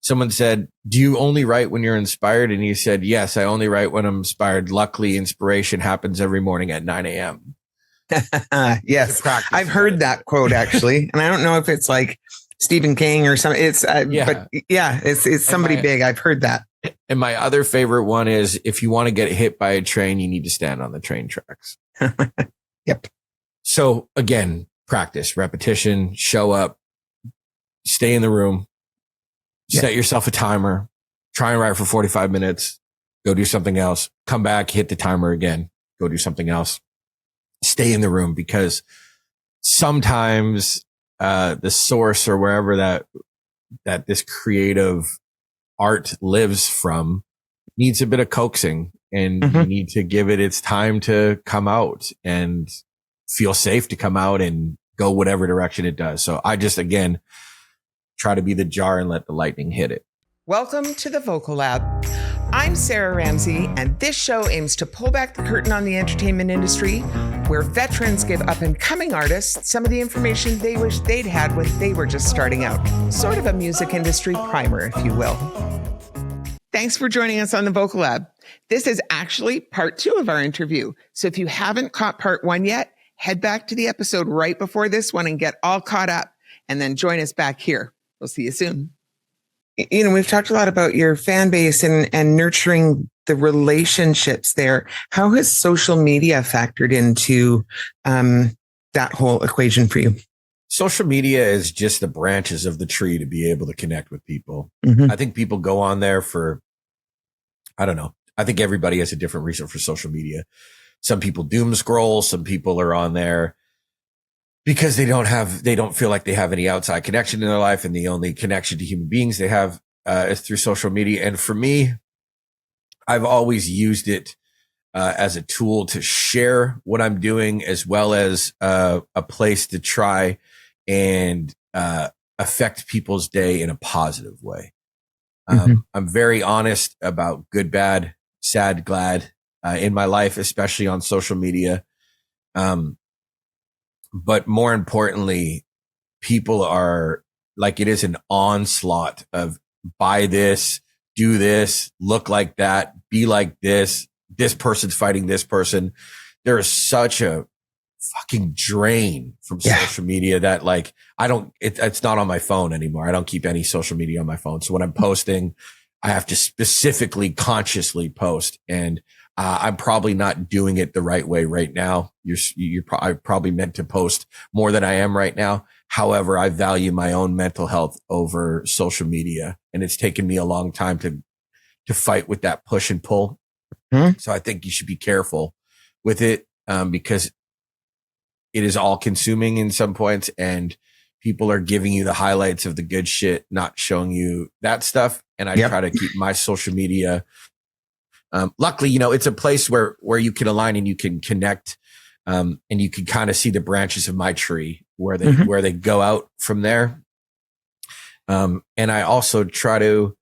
someone said, do you only write when you're inspired? And you said, yes, I only write when I'm inspired. Luckily, inspiration happens every morning at 9 a.m. Yes, I've heard that quote actually. And I don't know if it's like Stephen King or something. It's, but yeah, it's somebody big. I've heard that. And my other favorite one is, if you want to get hit by a train, you need to stand on the train tracks. Yep. So again, practice, repetition, show up, stay in the room, set yourself a timer, try and write for 45 minutes, go do something else, come back, hit the timer again, go do something else, stay in the room, because sometimes, the source or wherever that this creative art lives from needs a bit of coaxing, and you need to give it its time to come out and feel safe to come out and go whatever direction it does. So I just, again, try to be the jar and let the lightning hit it. Welcome to the Vocal Lab. I'm Sarah Ramsey, and this show aims to pull back the curtain on the entertainment industry, where veterans give up-and-coming artists some of the information they wish they'd had when they were just starting out. Sort of a music industry primer, if you will. Thanks for joining us on the Vocal Lab. This is actually part 2 of our interview. So if you haven't caught part 1 yet, head back to the episode right before this one and get all caught up, and then join us back here. We'll see you soon. You know, we've talked a lot about your fan base and nurturing the relationships there. How has social media factored into that whole equation for you? Social media is just the branches of the tree to be able to connect with people. I think people go on there for, I don't know. I think everybody has a different reason for social media. Some people doom scroll. Some people are on there because they don't feel like they have any outside connection in their life, and the only connection to human beings they have is through social media. And for me, I've always used it as a tool to share what I'm doing, as well as a place to try and affect people's day in a positive way. I'm very honest about good, bad, sad, glad in my life, especially on social media. But more importantly, people are like, it is an onslaught of buy this, do this, look like that, be like this. This person's fighting this person. There is such a fucking drain from social media that, like, it's not on my phone anymore. I don't keep any social media on my phone. So when I'm posting, I have to specifically consciously post, and I'm probably not doing it the right way right now. I probably meant to post more than I am right now. However, I value my own mental health over social media, and it's taken me a long time to fight with that push and pull. So I think you should be careful with it, because it is all consuming in some points, and people are giving you the highlights of the good shit, not showing you that stuff. And I try to keep my social media. Luckily, you know, it's a place where you can align and you can connect, and you can kind of see the branches of my tree where they go out from there. And I also try to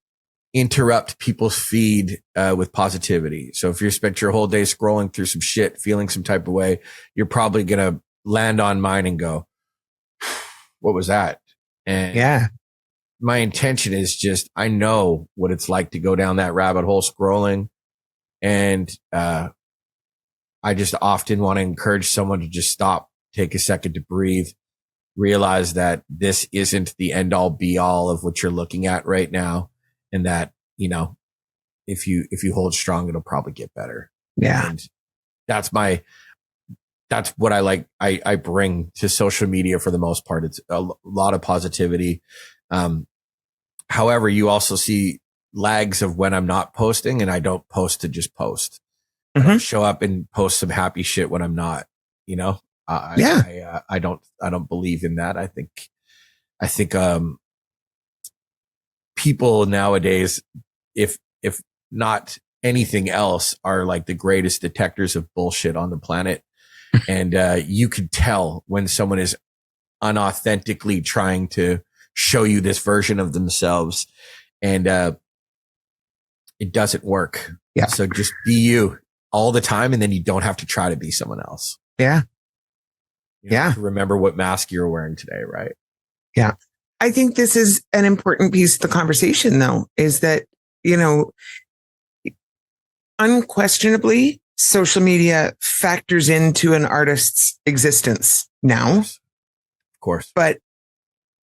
interrupt people's feed with positivity. So if you spent your whole day scrolling through some shit, feeling some type of way, you're probably going to land on mine and go, what was that? And my intention is just, I know what it's like to go down that rabbit hole scrolling. And I just often want to encourage someone to just stop, take a second to breathe, realize that this isn't the end all be all of what you're looking at right now. And that, you know, if you hold strong, it'll probably get better. Yeah. And that's what I like. I bring to social media for the most part. It's a lot of positivity. However, you also see lags of when I'm not posting, and I don't post to just post. I don't show up and post some happy shit when I'm not, you know. I don't believe in that. I think people nowadays, if not anything else, are like the greatest detectors of bullshit on the planet. And you could tell when someone is unauthentically trying to show you this version of themselves, and it doesn't work. Yeah. So just be you all the time, and then you don't have to try to be someone else. Yeah. You have to remember what mask you're wearing today, right? Yeah. I think this is an important piece of the conversation, though, is that, you know, unquestionably, social media factors into an artist's existence now. Of course. But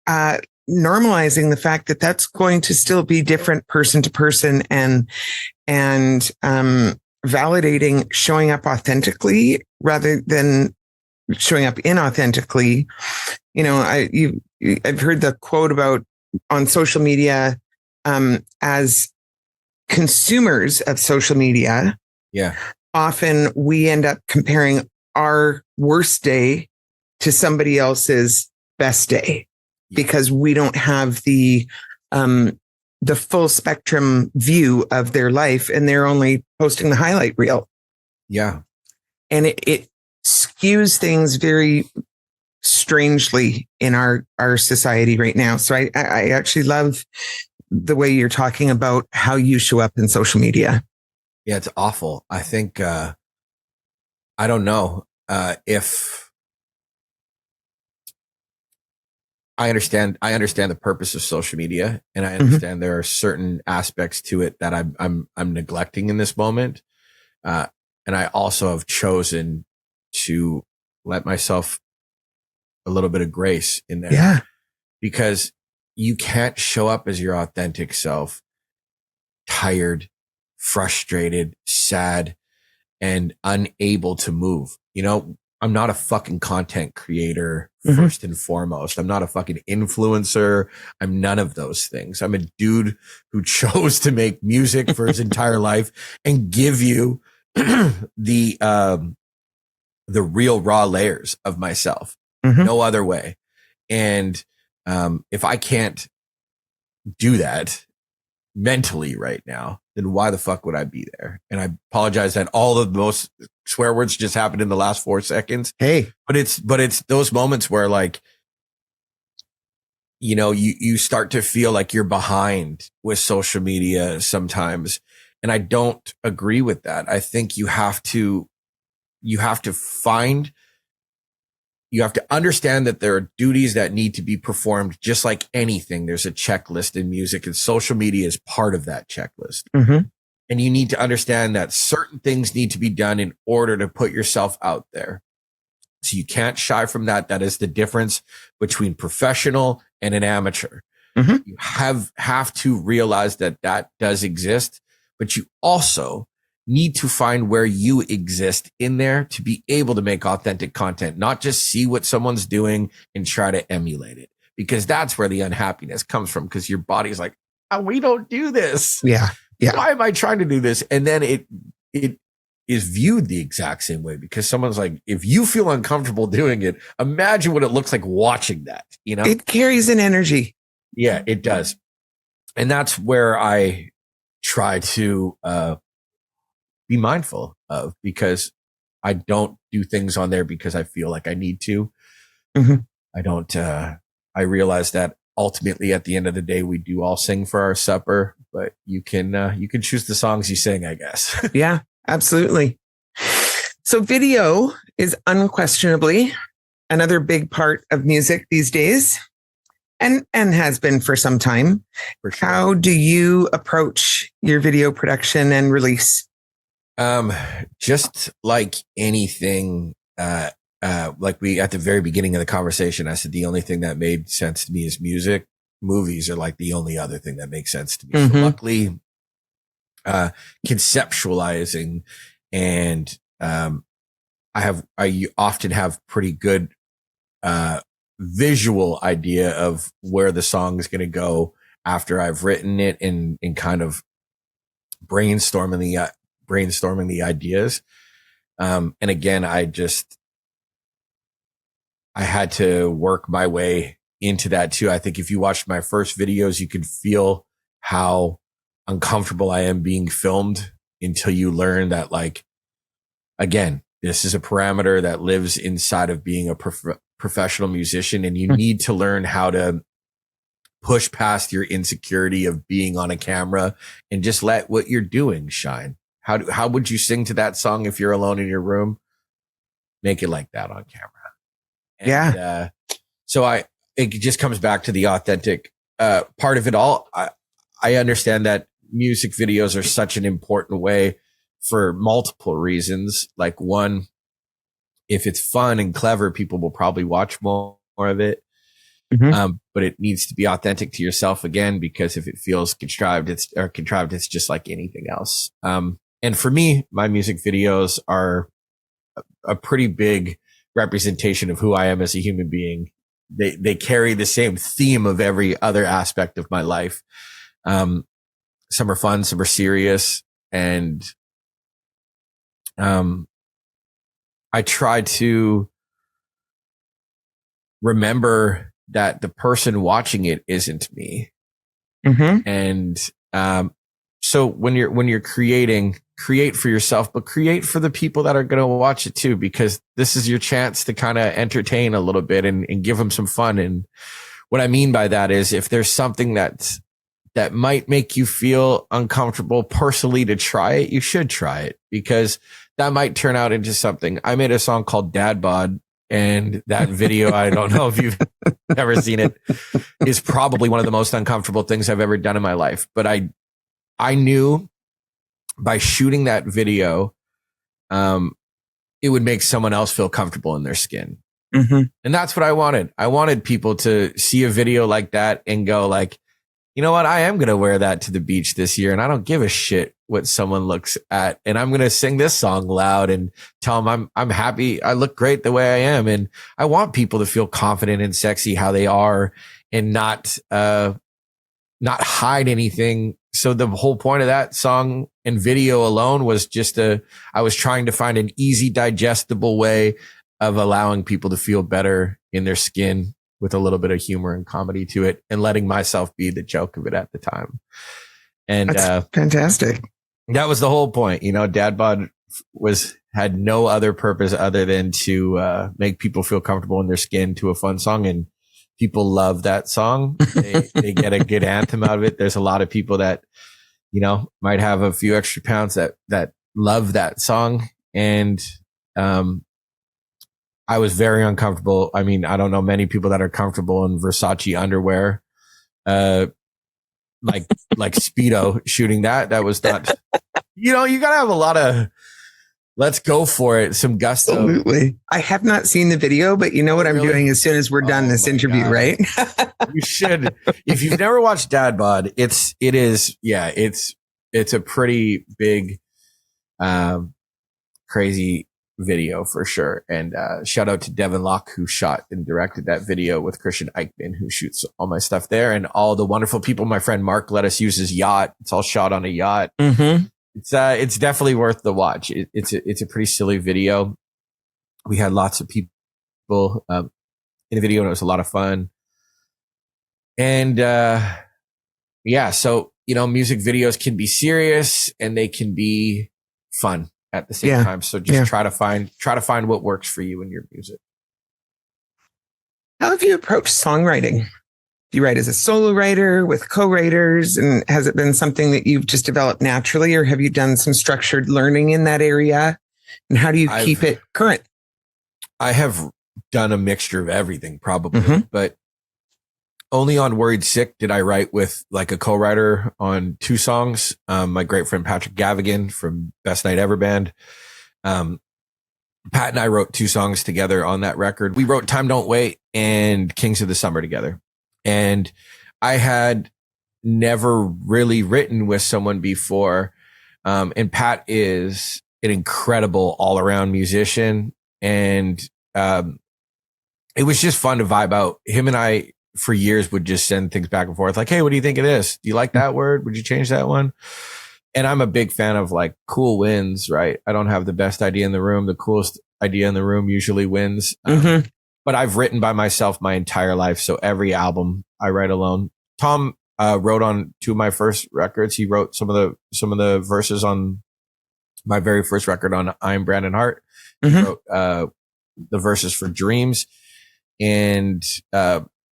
normalizing the fact that that's going to still be different person to person, and validating showing up authentically rather than showing up inauthentically. You know, I've heard the quote about on social media, as consumers of social media. Yeah. Often we end up comparing our worst day to somebody else's best day because we don't have the full spectrum view of their life, and they're only posting the highlight reel. Yeah. And it skews things very strangely in our society right now. So I actually love the way you're talking about how you show up in social media. Yeah, it's awful. I think, I don't know if I understand the purpose of social media, and I understand there are certain aspects to it that I'm neglecting in this moment. And I also have chosen to let myself a little bit of grace in there. Yeah. Because you can't show up as your authentic self, tired, frustrated, sad, and unable to move. You know, I'm not a fucking content creator first and foremost. I'm not a fucking influencer. I'm none of those things. I'm a dude who chose to make music for his entire life and give you the real raw layers of myself. No other way. And if I can't do that mentally right now, then why the fuck would I be there? And I apologize that all of those swear words just happened in the last 4 seconds. Hey, but it's those moments where, like, you know, you start to feel like you're behind with social media sometimes. And I don't agree with that. I think you have to understand that there are duties that need to be performed. Just like anything, there's a checklist in music, and social media is part of that checklist. And you need to understand that certain things need to be done in order to put yourself out there. So you can't shy from that. That is the difference between professional and an amateur. You have to realize that does exist, but you also need to find where you exist in there to be able to make authentic content, not just see what someone's doing and try to emulate it, because that's where the unhappiness comes from. Because your body's like, oh, we don't do this. Yeah. Why am I trying to do this? And then it is viewed the exact same way, because someone's like, if you feel uncomfortable doing it, imagine what it looks like watching that, you know? It carries an energy. Yeah, it does. And that's where I try to, be mindful of, because I don't do things on there because I feel like I need to. I don't, I realize that ultimately at the end of the day, we do all sing for our supper, but you can choose the songs you sing, I guess. Yeah, absolutely. So video is unquestionably another big part of music these days, and has been for some time. For sure. How do you approach your video production and release? Just like anything, like we, at the very beginning of the conversation, I said, the only thing that made sense to me is music. Movies are like the only other thing that makes sense to me. So luckily, conceptualizing and, I often have pretty good, visual idea of where the song is going to go after I've written it, and kind of brainstorming the ideas. And again, I had to work my way into that too. I think if you watched my first videos, you could feel how uncomfortable I am being filmed, until you learn that, like, again, this is a parameter that lives inside of being a professional musician, and you need to learn how to push past your insecurity of being on a camera and just let what you're doing shine. How would you sing to that song if you're alone in your room? Make it like that on camera. And, so it just comes back to the authentic part of it all. I understand that music videos are such an important way for multiple reasons. Like, one, if it's fun and clever, people will probably watch more of it. But it needs to be authentic to yourself again, because if it feels contrived, it's just like anything else. And for me, my music videos are a pretty big representation of who I am as a human being. They carry the same theme of every other aspect of my life. Some are fun, some are serious. And, I try to remember that the person watching it isn't me. And, so when you're create for yourself, but create for the people that are going to watch it too, because this is your chance to kind of entertain a little bit and give them some fun. And what I mean by that is, if there's something that might make you feel uncomfortable personally to try it, you should try it, because that might turn out into something. I made a song called Dad Bod, and that video, I don't know if you've ever seen it, is probably one of the most uncomfortable things I've ever done in my life. But I knew by shooting that video, it would make someone else feel comfortable in their skin. And that's what I wanted. I wanted people to see a video like that and go like, you know what? I am going to wear that to the beach this year, and I don't give a shit what someone looks at. And I'm going to sing this song loud and tell them I'm happy. I look great the way I am. And I want people to feel confident and sexy how they are, and not hide anything. So the whole point of that song and video alone was just I was trying to find an easy, digestible way of allowing people to feel better in their skin, with a little bit of humor and comedy to it, and letting myself be the joke of it at the time. And that's fantastic. That was the whole point. Dad Bod had no other purpose other than to make people feel comfortable in their skin to a fun song. And people love that song. They get a good anthem out of it. There's a lot of people that, might have a few extra pounds that love that song. And, I was very uncomfortable. I mean, I don't know many people that are comfortable in Versace underwear, like Speedo shooting that. That was not, you gotta have a lot of, let's go for it, some gusto. Absolutely. I have not seen the video, but you know what I'm doing as soon as we're done this interview, God. Right? You should. If you've never watched Dad Bod, it's a pretty big, crazy video for sure. And shout out to Devin Locke, who shot and directed that video, with Christian Eichmann, who shoots all my stuff there, and all the wonderful people. My friend Mark let us use his yacht. It's all shot on a yacht. It's definitely worth the watch. It's a pretty silly video. We had lots of people in the video, and it was a lot of fun. And so music videos can be serious and they can be fun at the same time. So just try to find what works for you in your music. How have you approached songwriting? Do you write as a solo writer with co-writers? And has it been something that you've just developed naturally, or have you done some structured learning in that area? And how do you keep it current? I have done a mixture of everything, probably, but only on Worried Sick did I write with like a co-writer on 2 songs. My great friend Patrick Gavigan from Best Night Ever Band. Pat and I wrote 2 songs together on that record. We wrote Time Don't Wait and Kings of the Summer together. And I had never really written with someone before. And Pat is an incredible all-around musician. And it was just fun to vibe out. Him and I, for years, would just send things back and forth. Like, hey, what do you think of this? Do you like that word? Would you change that one? And I'm a big fan of like cool wins, right? I don't have the best idea in the room. The coolest idea in the room usually wins. But I've written by myself my entire life. So every album I write alone. Tom wrote on 2 of my first records. He wrote some of the verses on my very first record on I'm Brandon Hart. He wrote the verses for Dreams. And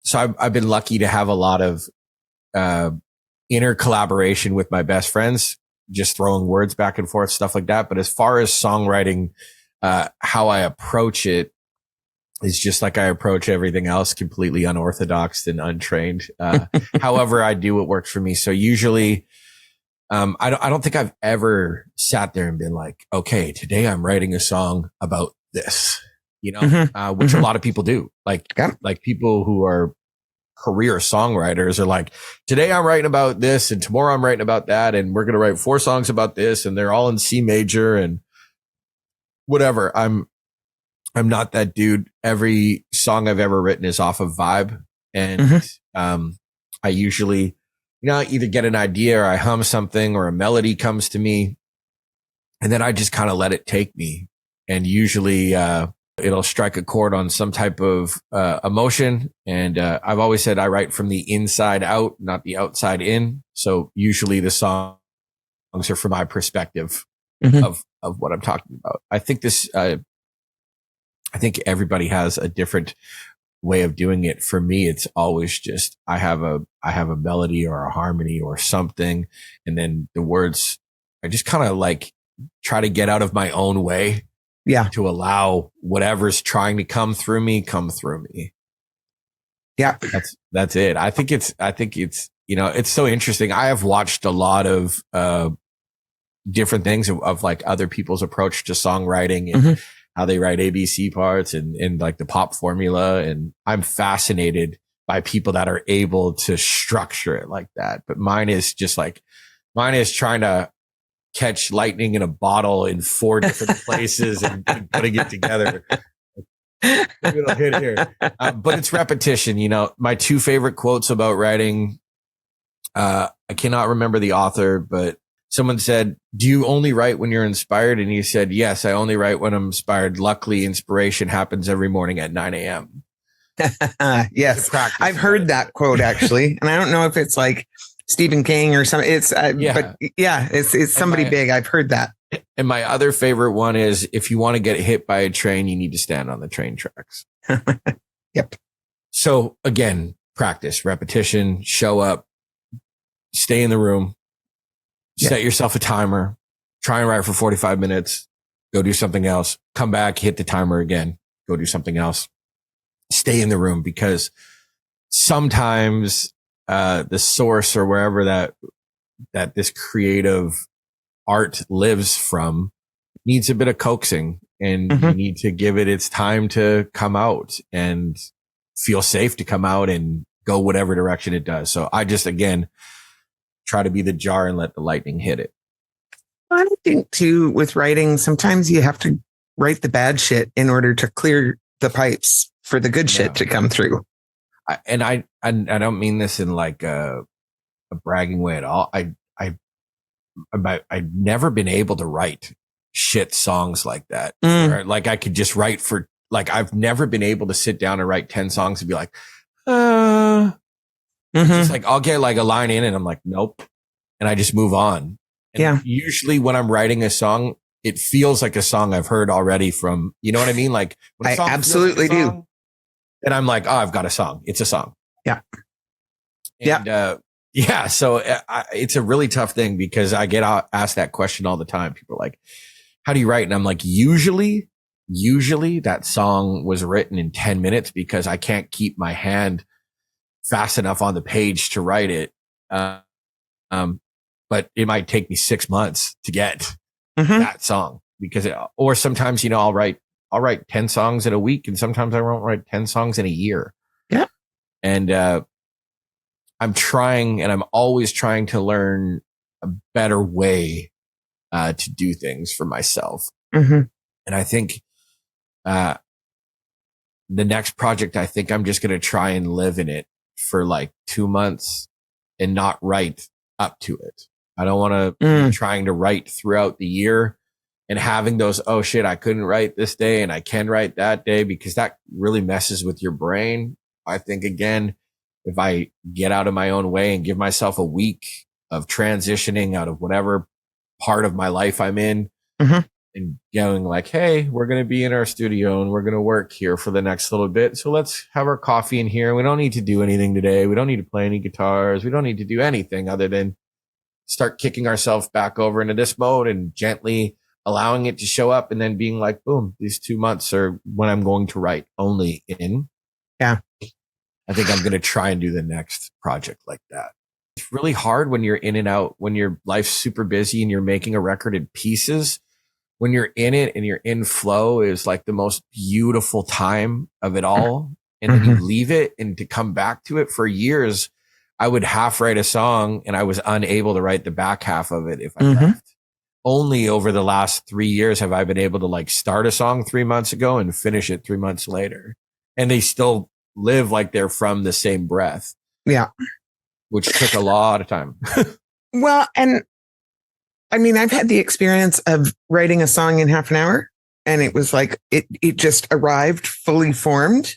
so I've been lucky to have a lot of inner collaboration with my best friends, just throwing words back and forth, stuff like that. But as far as songwriting, how I approach it, is just like I approach everything else, completely unorthodox and untrained. However, I do what works for me. So usually, I don't think I've ever sat there and been like, okay, today I'm writing a song about this, which a lot of people do. Like people who are career songwriters are like, today I'm writing about this and tomorrow I'm writing about that. And we're going to write 4 songs about this and they're all in C major and whatever. I'm not that dude. Every song I've ever written is off of vibe. And, I usually, either get an idea or I hum something or a melody comes to me and then I just kind of let it take me. And usually, it'll strike a chord on some type of, emotion. And, I've always said I write from the inside out, not the outside in. So usually the songs are from my perspective of what I'm talking about. I think I think everybody has a different way of doing it. For me, it's always just, I have a melody or a harmony or something. And then the words, I just kind of like try to get out of my own way. Yeah. To allow whatever's trying to come through me. Yeah. That's it. I think it's, it's so interesting. I have watched a lot of, different things of like other people's approach to songwriting and how they write ABC parts and like the pop formula. And I'm fascinated by people that are able to structure it like that. But mine is trying to catch lightning in a bottle in 4 different places and putting it together. Maybe it'll hit here. But it's repetition. My 2 favorite quotes about writing, I cannot remember the author, but someone said, do you only write when you're inspired? And he said, yes, I only write when I'm inspired. Luckily, inspiration happens every morning at 9 a.m. Yes. I've heard that quote actually. And I don't know if it's like Stephen King or something. It's, but yeah, it's somebody big. I've heard that. And my other favorite one is, if you want to get hit by a train, you need to stand on the train tracks. Yep. So again, practice, repetition, show up, stay in the room. Set yourself a timer, try and write for 45 minutes, go do something else, come back, hit the timer again, go do something else, stay in the room, because sometimes, the source or wherever that this creative art lives from needs a bit of coaxing, and you need to give it its time to come out and feel safe to come out and go whatever direction it does. So I just, again, try to be the jar and let the lightning hit it. I think too, with writing, sometimes you have to write the bad shit in order to clear the pipes for the good shit to come through. I don't mean this in like a bragging way at all. I've never been able to write shit songs like that. Where, like I could just write for, like, I've never been able to sit down and write 10 songs and be like, just like, I'll get like a line in and I'm like, nope. And I just move on. And usually when I'm writing a song, it feels like a song I've heard already from, you know what I mean? Like when a song absolutely like a song, do. And I'm like, oh, I've got a song. It's a song. Yeah. And, so it's a really tough thing because I get asked that question all the time. People are like, how do you write? And I'm like, usually that song was written in 10 minutes because I can't keep my hand fast enough on the page to write it. But it might take me 6 months to get that song because, or sometimes, I'll write 10 songs in a week and sometimes I won't write 10 songs in a year. Yeah. And, I'm trying, and I'm always trying to learn a better way, to do things for myself. And I think, the next project, I think I'm just going to try and live in it for like 2 months and not write up to it. I don't want to be trying to write throughout the year and having those, oh shit, I couldn't write this day and I can write that day, because that really messes with your brain. I think, again, if I get out of my own way and give myself a week of transitioning out of whatever part of my life I'm in and going like, hey, we're going to be in our studio and we're going to work here for the next little bit. So let's have our coffee in here. We don't need to do anything today. We don't need to play any guitars. We don't need to do anything other than start kicking ourselves back over into this mode and gently allowing it to show up and then being like, boom, these 2 months are when I'm going to write only in. Yeah. I think I'm going to try and do the next project like that. It's really hard when you're in and out, when your life's super busy and you're making a record in pieces. When you're in it and you're in flow is like the most beautiful time of it all. And then you leave it, and to come back to it for years, I would half write a song and I was unable to write the back half of it if I left. Only over the last 3 years have I been able to like start a song 3 months ago and finish it 3 months later. And they still live like they're from the same breath. Yeah. Which took a lot of time. Well, and I mean, I've had the experience of writing a song in half an hour, and it was like, it just arrived fully formed.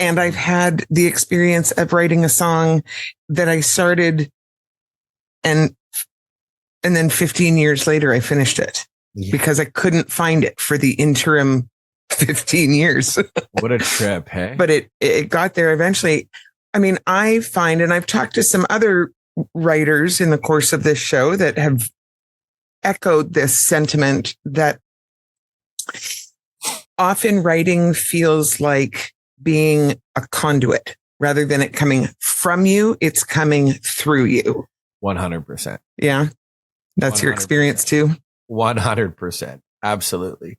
And I've had the experience of writing a song that I started and then 15 years later, I finished it because I couldn't find it for the interim 15 years. What a trip, hey? But it got there eventually. I mean, I find, and I've talked to some other writers in the course of this show that have echoed this sentiment, that often writing feels like being a conduit rather than it coming from you. It's coming through you. 100%. Yeah. That's 100%. Your experience too. 100%. Absolutely.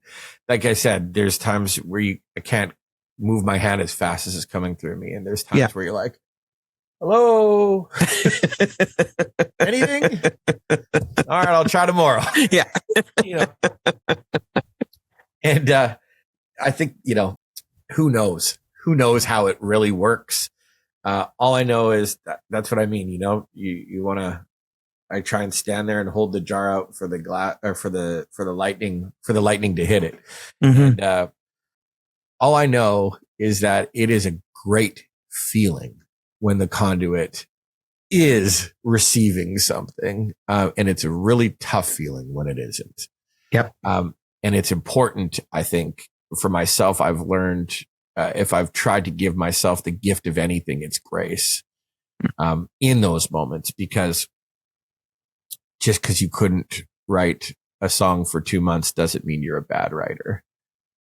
Like I said, there's times where I can't move my hand as fast as it's coming through me. And there's times where you're like, hello, anything? All right, I'll try tomorrow. Yeah. And I think, who knows? Who knows how it really works? All I know is that's what I mean. You want to, I try and stand there and hold the jar out for the glass or for the lightning to hit it. And all I know is that it is a great feeling when the conduit is receiving something. And it's a really tough feeling when it isn't. Yep. And it's important, I think, for myself. I've learned, if I've tried to give myself the gift of anything, it's grace, in those moments, because just because you couldn't write a song for 2 months doesn't mean you're a bad writer.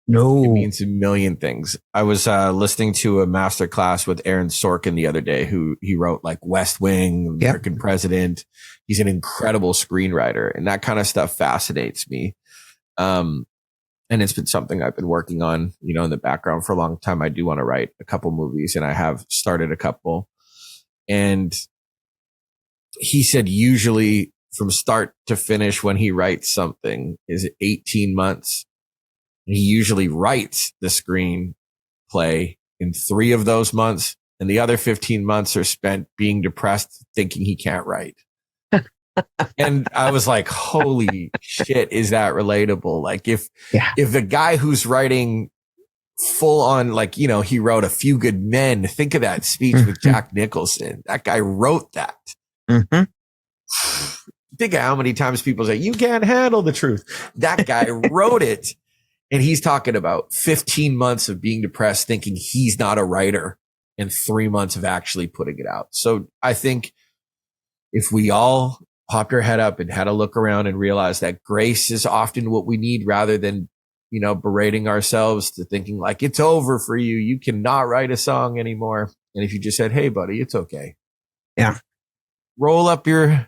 No, it means a million things. I was listening to a masterclass with Aaron Sorkin the other day, he wrote like West Wing, American President. He's an incredible screenwriter, and that kind of stuff fascinates me. And it's been something I've been working on, in the background for a long time. I do want to write a couple movies, and I have started a couple. And he said usually from start to finish when he writes something is 18 months. He usually writes the screenplay in 3 of those months, and the other 15 months are spent being depressed, thinking he can't write. And I was like, holy shit, is that relatable? Like if the guy who's writing full on, like, he wrote A Few Good Men, think of that speech with Jack Nicholson. That guy wrote that. Think of how many times people say, you can't handle the truth. That guy wrote it. And he's talking about 15 months of being depressed, thinking he's not a writer, and 3 months of actually putting it out. So I think if we all popped our head up and had a look around and realized that grace is often what we need, rather than, berating ourselves to thinking like it's over for you. You cannot write a song anymore. And if you just said, hey buddy, it's okay. Yeah. Roll up your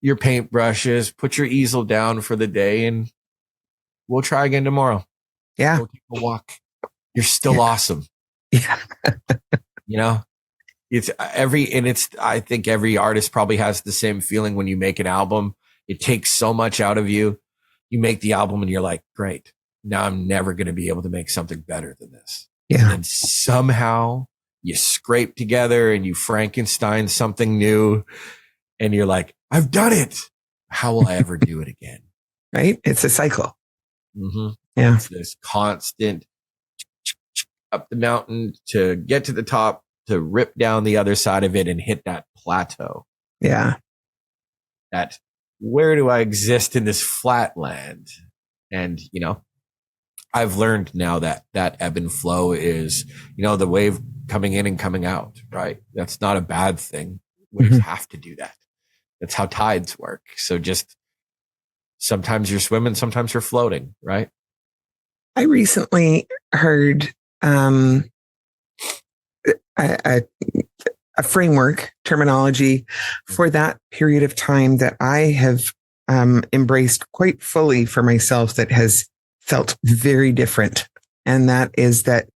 paintbrushes, put your easel down for the day, and we'll try again tomorrow. Yeah. Go take a walk. You're still awesome. Yeah. I think every artist probably has the same feeling when you make an album. It takes so much out of you. You make the album and you're like, great. Now I'm never going to be able to make something better than this. Yeah. And then somehow you scrape together and you Frankenstein something new, and you're like, I've done it. How will I ever do it again? Right? It's a cycle. Yeah. It's this constant up the mountain to get to the top, to rip down the other side of it and hit that plateau. Yeah. That, where do I exist in this flat land? And, I've learned now that ebb and flow is, the wave coming in and coming out, right? That's not a bad thing. Waves have to do that. That's how tides work. So just sometimes you're swimming, sometimes you're floating, right? I recently heard a framework terminology for that period of time that I have embraced quite fully for myself that has felt very different. And that is that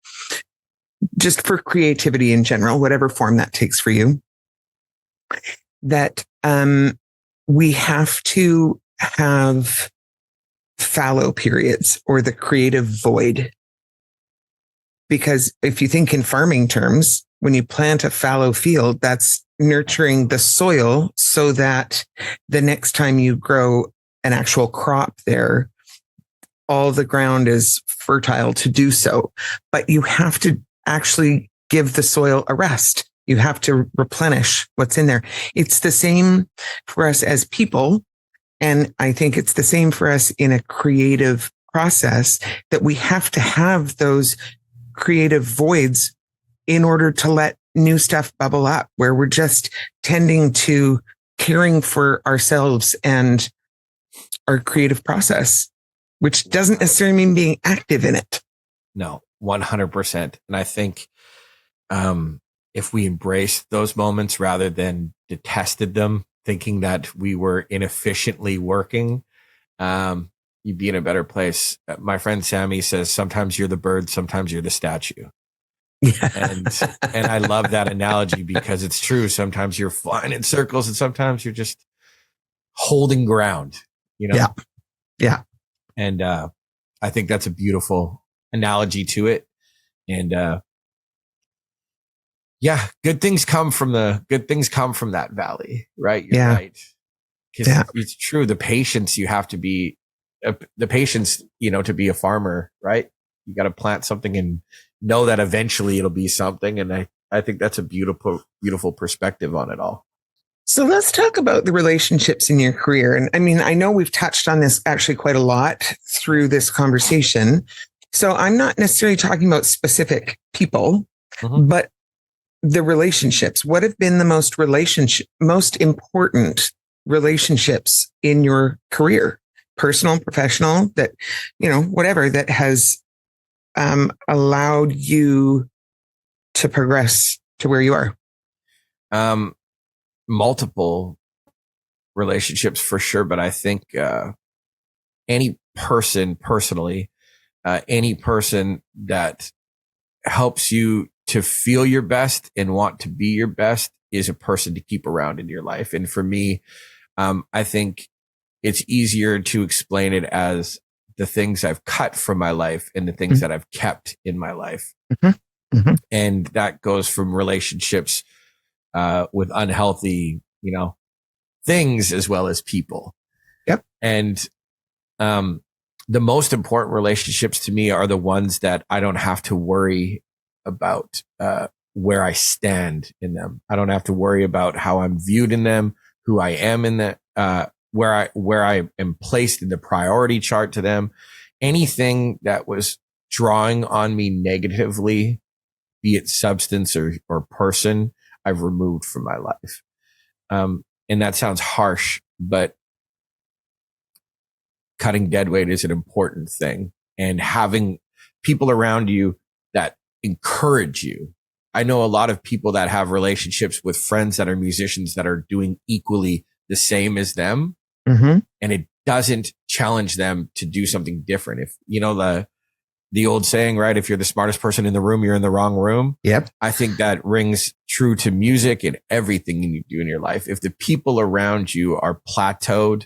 just for creativity in general, whatever form that takes for you, that we have to have fallow periods or the creative void. Because if you think in farming terms, when you plant a fallow field, that's nurturing the soil so that the next time you grow an actual crop there, all the ground is fertile to do so. But you have to actually give the soil a rest. You have to replenish what's in there. It's the same for us as people. And I think it's the same for us in a creative process, that we have to have those creative voids in order to let new stuff bubble up, where we're just tending to caring for ourselves and our creative process, which doesn't necessarily mean being active in it. No, 100%. And I think if we embraced those moments rather than detested them, thinking that we were inefficiently working, you'd be in a better place. My friend Sammy says, sometimes you're the bird, sometimes you're the statue. Yeah. And I love that analogy because it's true. Sometimes you're flying in circles and sometimes you're just holding ground, you know? Yeah. Yeah. And I think that's a beautiful analogy to it. And yeah, good things come from that valley, right? You're right. Because it's true. The patience you have to be, the patience, to be a farmer, right? You got to plant something and know that eventually it'll be something. And I think that's a beautiful, beautiful perspective on it all. So let's talk about the relationships in your career. And I mean, I know we've touched on this actually quite a lot through this conversation. So I'm not necessarily talking about specific people, but the relationships. What have been the most important relationships in your career? Personal, professional, that, whatever, that has allowed you to progress to where you are? Multiple relationships for sure. But I think any person personally, any person that helps you to feel your best and want to be your best is a person to keep around in your life. And for me, I think it's easier to explain it as the things I've cut from my life and the things that I've kept in my life. And that goes from relationships with unhealthy, things as well as people. Yep. And the most important relationships to me are the ones that I don't have to worry about where I stand in them. I don't have to worry about how I'm viewed in them, who I am in that, where I am placed in the priority chart to them. Anything that was drawing on me negatively, be it substance or person, I've removed from my life. And that sounds harsh, but cutting dead weight is an important thing. And having people around you that encourage you. I know a lot of people that have relationships with friends that are musicians that are doing equally the same as them. And it doesn't challenge them to do something different. If the old saying, right? If you're the smartest person in the room, you're in the wrong room. Yep. I think that rings true to music and everything you do in your life. If the people around you are plateaued,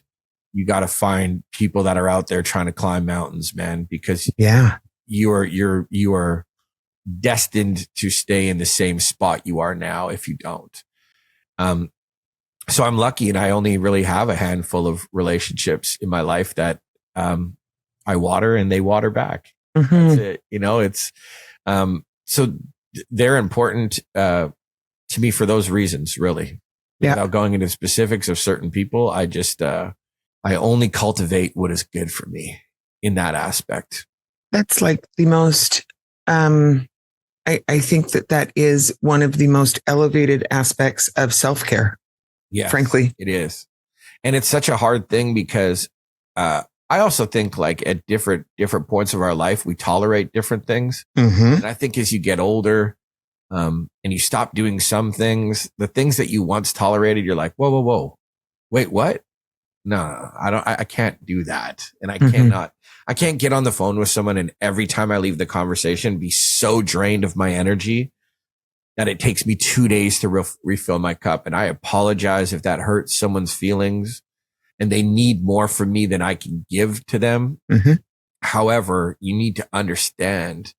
you got to find people that are out there trying to climb mountains, man, because you are destined to stay in the same spot you are now if you don't. So I'm lucky, and I only really have a handful of relationships in my life that I water and they water back. That's it. It's so they're important to me for those reasons, really. Without going into specifics of certain people, I just I only cultivate what is good for me in that aspect. That's like the most I think that is one of the most elevated aspects of self-care. Yeah, frankly, it is. And it's such a hard thing because I also think like at different points of our life, we tolerate different things. Mm-hmm. And I think as you get older, and you stop doing some things, the things that you once tolerated, you're like, whoa, wait, what? No, I can't do that. And I can't get on the phone with someone and every time I leave the conversation be so drained of my energy that it takes me 2 days to refill my cup. And I apologize if that hurts someone's feelings and they need more from me than I can give to them. Mm-hmm. However, you need to understand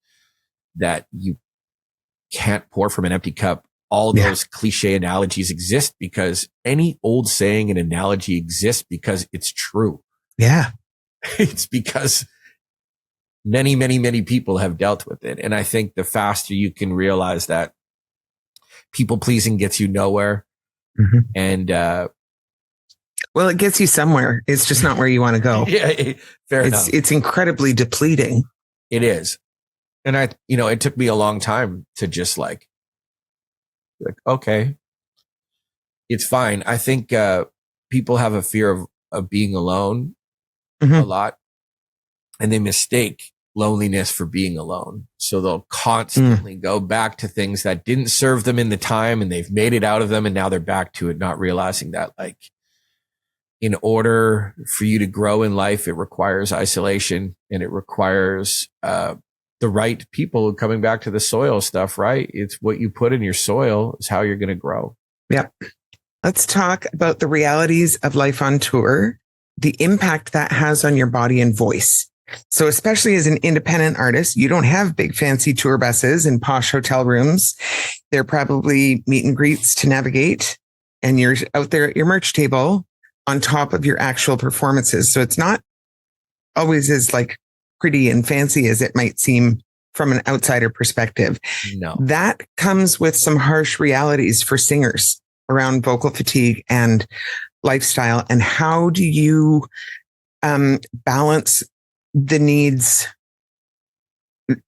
that you can't pour from an empty cup. All those cliche analogies exist because any old saying and analogy exists because it's true. Yeah. It's because many, many, many people have dealt with it. And I think the faster you can realize that people pleasing gets you nowhere. Mm-hmm. And, well, it gets you somewhere. It's just not where you want to go. Yeah, fair enough. It's incredibly depleting. It is. And it took me a long time to just like, okay, it's fine. I think, people have a fear of being alone a lot and they mistake loneliness for being alone. So they'll constantly go back to things that didn't serve them in the time and they've made it out of them. And now they're back to it, not realizing that like in order for you to grow in life, it requires isolation and it requires, the right people coming back to the soil stuff, right? It's what you put in your soil is how you're going to grow. Yep. Let's talk about the realities of life on tour, the impact that has on your body and voice. So especially as an independent artist, you don't have big fancy tour buses and posh hotel rooms. They're probably meet and greets to navigate. And you're out there at your merch table on top of your actual performances. So it's not always as like pretty and fancy as it might seem from an outsider perspective. No. That comes with some harsh realities for singers around vocal fatigue and lifestyle. And how do you balance the needs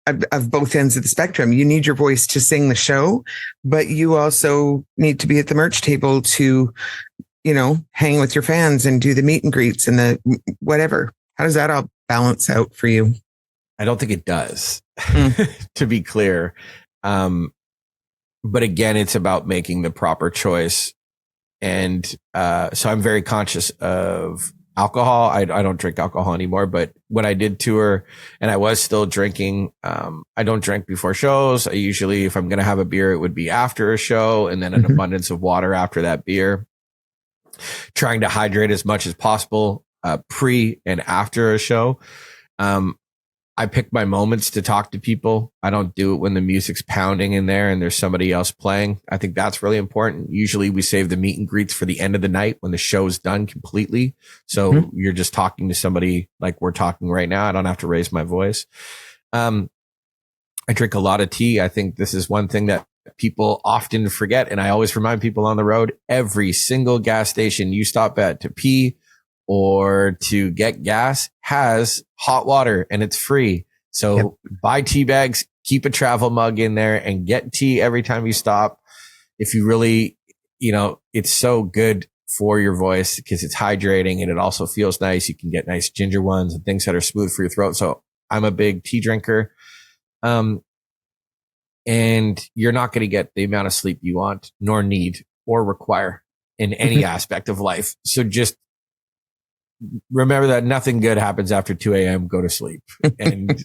of both ends of the spectrum? You need your voice to sing the show, but you also need to be at the merch table to, hang with your fans and do the meet and greets and the whatever. How does that all balance out for you? I don't think it does, to be clear. But again, it's about making the proper choice. And so I'm very conscious of alcohol. I don't drink alcohol anymore, but when I did tour and I was still drinking, I don't drink before shows. I usually, if I'm going to have a beer, it would be after a show and then an abundance of water after that beer. Trying to hydrate as much as possible, pre and after a show. I pick my moments to talk to people. I don't do it when the music's pounding in there and there's somebody else playing. I think that's really important. Usually we save the meet and greets for the end of the night when the show's done completely. So you're just talking to somebody like we're talking right now. I don't have to raise my voice. I drink a lot of tea. I think this is one thing that people often forget. And I always remind people on the road, every single gas station you stop at to pee or to get gas has hot water and it's free. So buy tea bags, keep a travel mug in there and get tea every time you stop. If you really, it's so good for your voice because it's hydrating and it also feels nice. You can get nice ginger ones and things that are smooth for your throat. So I'm a big tea drinker. And you're not going to get the amount of sleep you want, nor need or require in any aspect of life. So just remember that nothing good happens after 2 a.m. Go to sleep and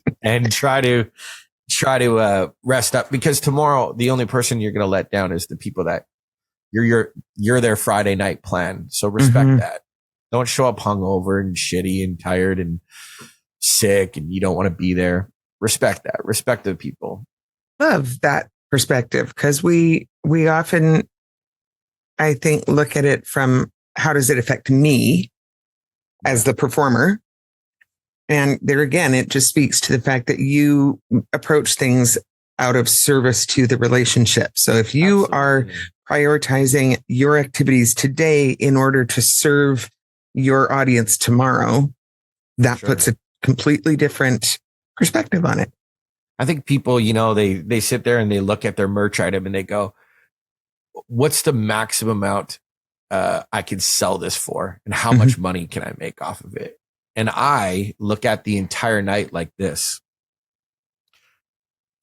try to rest up because tomorrow, the only person you're going to let down is the people that you're their Friday night plan. So respect that. Don't show up hungover and shitty and tired and sick and you don't want to be there. Respect that. Respect the people. Love that perspective because we often, I think, look at it from how does it affect me as the performer? And there again, it just speaks to the fact that you approach things out of service to the relationship. So if you are prioritizing your activities today in order to serve your audience tomorrow, that puts a completely different perspective on it. I think people, they sit there and they look at their merch item and they go, what's the maximum amount I could sell this for? And how much money can I make off of it? And I look at the entire night like this.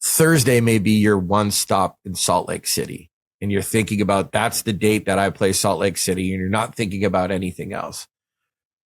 Thursday may be your one stop in Salt Lake City. And you're thinking about, that's the date that I play Salt Lake City. And you're not thinking about anything else.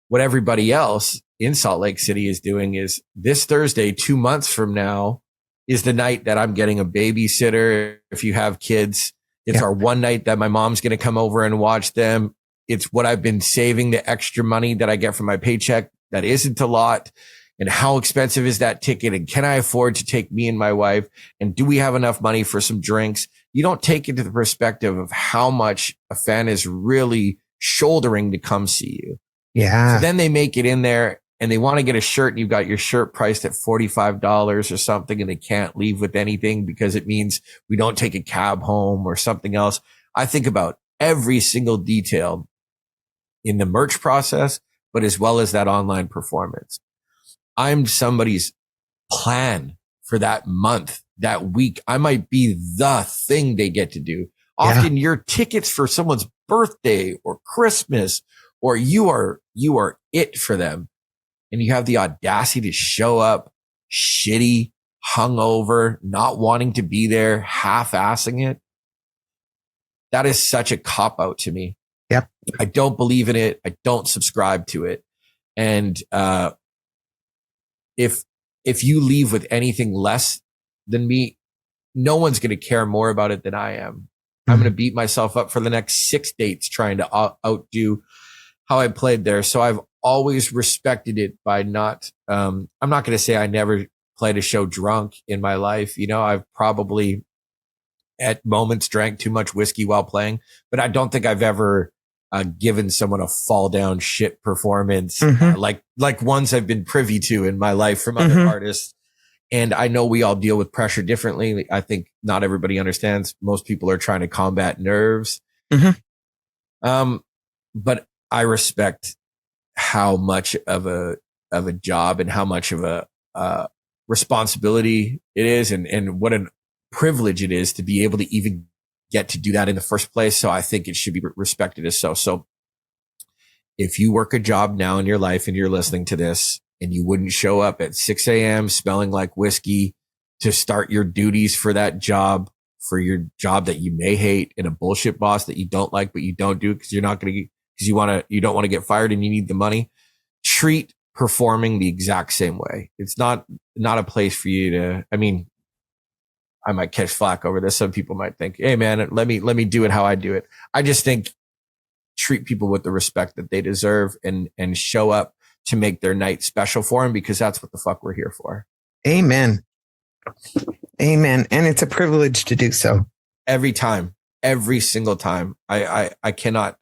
What everybody else in Salt Lake City is doing is this Thursday, 2 months from now, is the night that I'm getting a babysitter. If you have kids, it's our one night that my mom's going to come over and watch them. It's what I've been saving, the extra money that I get from my paycheck. That isn't a lot. And how expensive is that ticket? And can I afford to take me and my wife? And do we have enough money for some drinks? You don't take into the perspective of how much a fan is really shouldering to come see you. Yeah. So then they make it in there and they want to get a shirt, and you've got your shirt priced at $45 or something, and they can't leave with anything because it means we don't take a cab home or something else. I think about every single detail in the merch process, but as well as that online performance. I'm somebody's plan for that month, that week. I might be the thing they get to do. Often your tickets for someone's birthday or Christmas, or you are it for them. And you have the audacity to show up shitty, hungover, not wanting to be there, half-assing it. That is such a cop-out to me. Yep. I don't believe in it. I don't subscribe to it. And if you leave with anything less than me, no one's going to care more about it than I am. I'm going to beat myself up for the next 6 dates trying to outdo how I played there. So I've always respected it by not, I'm not going to say I never played a show drunk in my life. You know, I've probably at moments drank too much whiskey while playing, but I don't think I've ever given someone a fall down shit performance, like ones I've been privy to in my life from other artists. And I know we all deal with pressure differently. I think not everybody understands. Most people are trying to combat nerves. But I respect how much of a job and how much of a responsibility it is, and what a privilege it is to be able to even get to do that in the first place. So I think it should be respected as so. So if you work a job now in your life and you're listening to this, and you wouldn't show up at 6 a.m. smelling like whiskey to start your duties for that job, for your job that you may hate, and a bullshit boss that you don't like, but you don't do because you're not going to, because you don't want to get fired and you need the money. Treat performing the exact same way. It's not a place for you to, I mean, I might catch flack over this. Some people might think, hey man, let me do it how I do it. I just think treat people with the respect that they deserve, and show up to make their night special for them, because that's what the fuck we're here for. Amen. Amen. And it's a privilege to do so. Every time, every single time. I cannot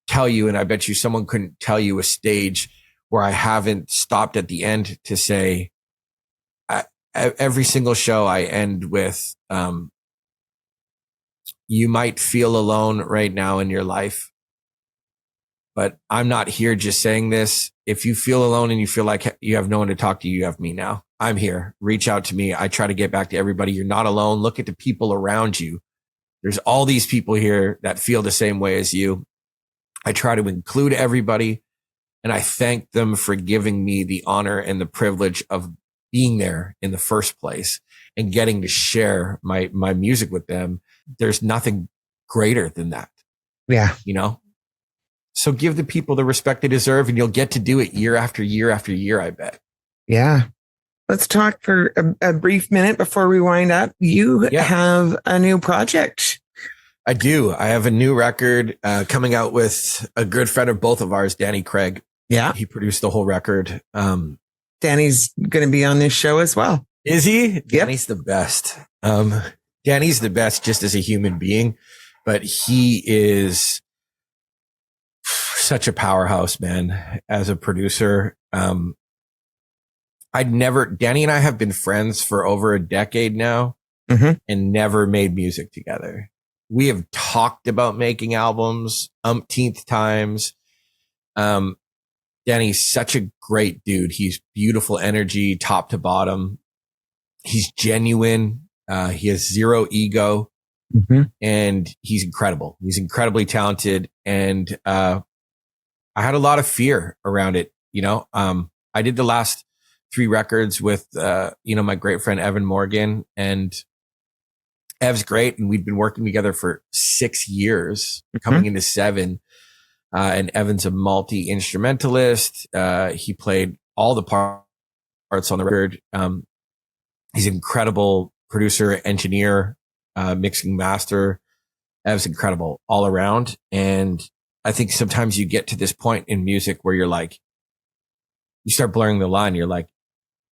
tell you, and I bet you someone couldn't tell you a stage where I haven't stopped at the end to say, every single show I end with, you might feel alone right now in your life, but I'm not here just saying this. If you feel alone and you feel like you have no one to talk to, you have me now. I'm here. Reach out to me. I try to get back to everybody. You're not alone. Look at the people around you. There's all these people here that feel the same way as you. I try to include everybody, and I thank them for giving me the honor and the privilege of being there in the first place and getting to share my music with them. There's nothing greater than that. Yeah. You know? So give the people the respect they deserve, and you'll get to do it year after year after year, I bet. Yeah. Let's talk for a brief minute before we wind up. You have a new project. I do. I have a new record coming out with a good friend of both of ours, Danny Craig. Yeah. He produced the whole record. Danny's going to be on this show as well. Is he? Yep. Danny's the best. Danny's the best just as a human being, but he is such a powerhouse, man, as a producer. Danny and I have been friends for over a decade now, and never made music together. We have talked about making albums umpteenth times. Danny's such a great dude. He's beautiful energy, top to bottom. He's genuine. He has zero ego, and he's incredible. He's incredibly talented. And I had a lot of fear around it I did the last 3 records with, my great friend, Evan Morgan, and Ev's great. And we'd been working together for 6 years, coming into 7. And Evan's a multi-instrumentalist. He played all the parts on the record. He's an incredible producer, engineer, mixing master. Ev's incredible all around. And I think sometimes you get to this point in music where you're like, you start blurring the line. You're like,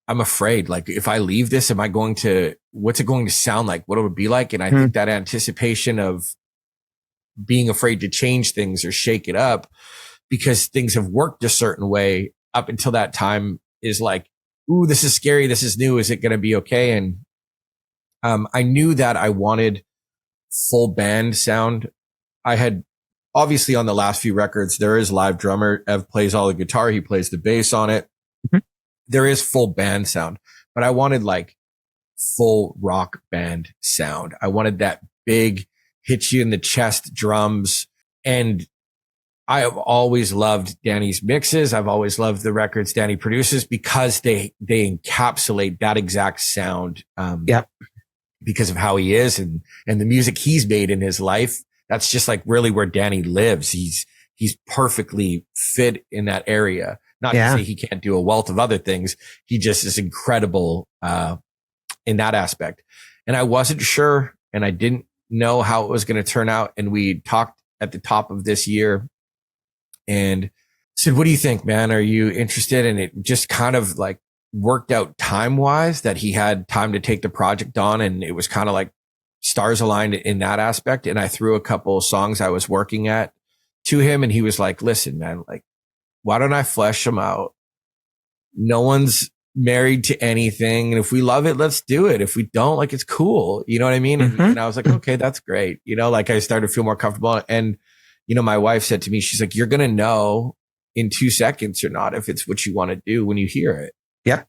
I'm afraid, like, if I leave this, what's it going to sound like? What it would be like? And I think that anticipation of being afraid to change things or shake it up because things have worked a certain way up until that time is like, ooh, this is scary. This is new. Is it going to be okay? And, I knew that I wanted full band sound. I had obviously on the last few records, there is live drummer. Ev plays all the guitar. He plays the bass on it. There is full band sound, but I wanted like full rock band sound. I wanted that big hit you in the chest drums. And I have always loved Danny's mixes. I've always loved the records Danny produces because they encapsulate that exact sound. Because of how he is and the music he's made in his life. That's just like really where Danny lives. He's perfectly fit in that area. Not to say he can't do a wealth of other things. He just is incredible, in that aspect. And I wasn't sure and I didn't know how it was going to turn out. And we talked at the top of this year and said, what do you think, man? Are you interested? And it just kind of like worked out time wise that he had time to take the project on. And it was kind of like stars aligned in that aspect. And I threw a couple of songs I was working at to him. And he was like, listen, man, like, why don't I flesh them out? No one's married to anything. And if we love it, let's do it. If we don't, like, it's cool. You know what I mean? And I was like, okay, that's great. Like I started to feel more comfortable. And, my wife said to me, she's like, you're going to know in 2 seconds or not if it's what you want to do when you hear it. Yep.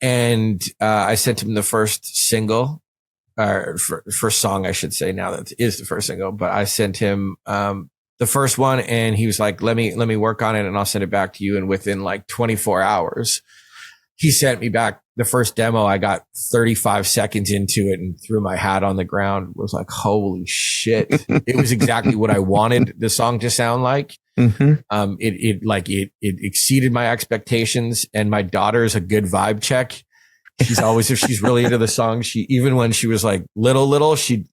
And I sent him the first single, or first song, I should say. Now that is the first single, but I sent him the first one, and he was like, "Let me work on it, and I'll send it back to you." And within like 24 hours, he sent me back the first demo. I got 35 seconds into it and threw my hat on the ground. Was like, "Holy shit!" It was exactly what I wanted the song to sound like. It exceeded my expectations, and my daughter's a good vibe check. She's always, if she's really into the song, even when she was like little, she'd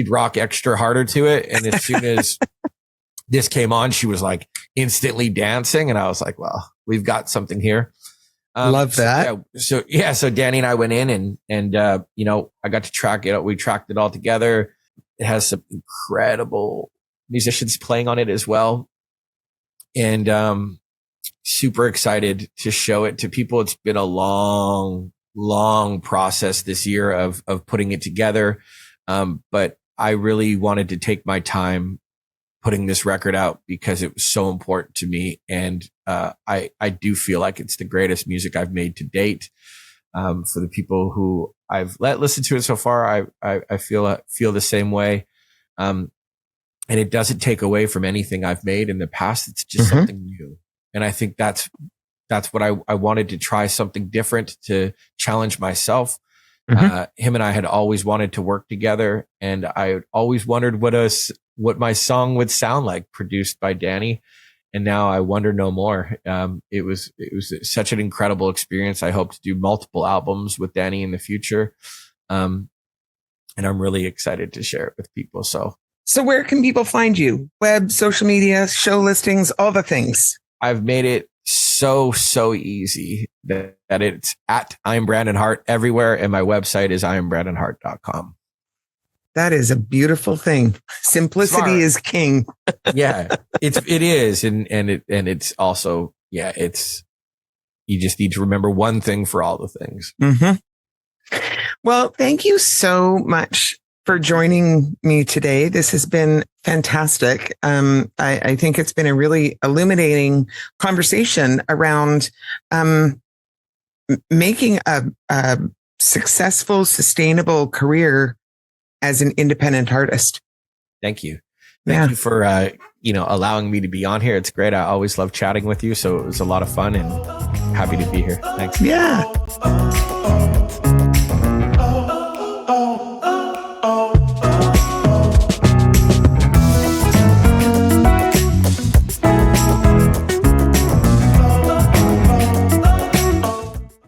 rock extra harder to it. And as soon as this came on, she was like instantly dancing. And I was like, well, we've got something here. Love that. So Danny and I went in and I got to track it. We tracked it all together. It has some incredible musicians playing on it as well. And, super excited to show it to people. It's been a long process this year of putting it together. But I really wanted to take my time putting this record out because it was so important to me. And, I do feel like it's the greatest music I've made to date. For the people who I've listen to it so far, I feel the same way. And it doesn't take away from anything I've made in the past. It's just something new. And I think that's what I wanted to try something different to challenge myself. Him and I had always wanted to work together, and I always wondered what my song would sound like produced by Danny. And now I wonder no more. It was such an incredible experience. I hope to do multiple albums with Danny in the future. And I'm really excited to share it with people. So where can people find you? Web, social media, show listings, all the things. I've made it so easy that it's at I'm Brandon Hart everywhere. And my website is IamBrandonHart.com. That is a beautiful thing. Simplicity is king. Yeah, it is. And it's also, you just need to remember one thing for all the things. Well, thank you so much for joining me today. This has been fantastic. I think it's been a really illuminating conversation around making a successful, sustainable career as an independent artist. Thank you. Thank you for allowing me to be on here. It's great. I always love chatting with you. So it was a lot of fun and happy to be here. Thanks. Yeah.